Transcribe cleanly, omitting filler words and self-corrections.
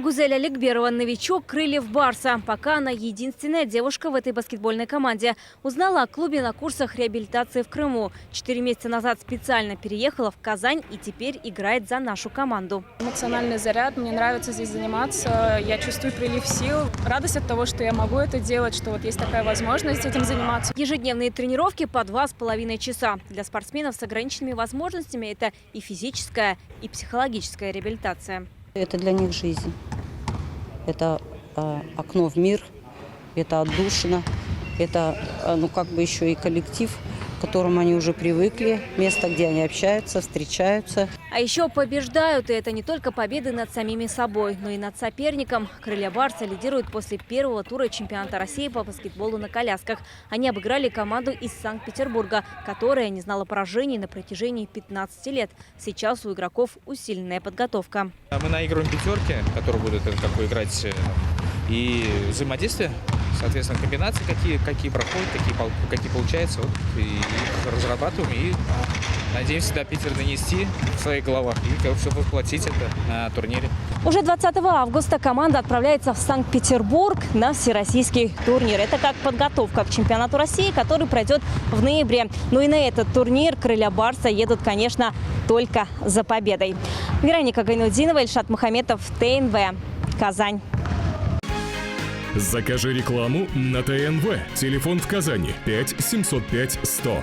Гузель Аликберова – новичок крыльев Барса. Пока она единственная девушка в этой баскетбольной команде. Узнала о клубе на курсах реабилитации в Крыму. 4 месяца назад специально переехала в Казань и теперь играет за нашу команду. Эмоциональный заряд, мне нравится здесь заниматься, я чувствую прилив сил. Радость от того, что я могу это делать, что вот есть такая возможность этим заниматься. Ежедневные тренировки по 2,5 часа. Для спортсменов с ограниченными возможностями это и физическая, и психологическая реабилитация. Это для них жизнь. Это окно в мир, это отдушина, это еще и коллектив, к которому они уже привыкли, место, где они общаются, встречаются. А еще побеждают, и это не только победы над самими собой, но и над соперником. Крылья Барса лидируют после первого тура чемпионата России по баскетболу на колясках. Они обыграли команду из Санкт-Петербурга, которая не знала поражений на протяжении 15 лет. Сейчас у игроков усиленная подготовка. Мы наигрываем пятерки, которые будут играть, и взаимодействие. Соответственно, комбинации какие проходят, какие получаются, вот, и их разрабатываем и надеемся до Питера донести в своих головах и все воплотить это на турнире. Уже 20 августа команда отправляется в Санкт-Петербург на всероссийский турнир. Это как подготовка к чемпионату России, который пройдет в ноябре. Ну и на этот турнир крылья Барса едут, конечно, только за победой. Вероника Гайнудинова, Ильшат Мухаметов, ТНВ, Казань. Закажи рекламу на ТНВ. Телефон в Казани 5 705 100.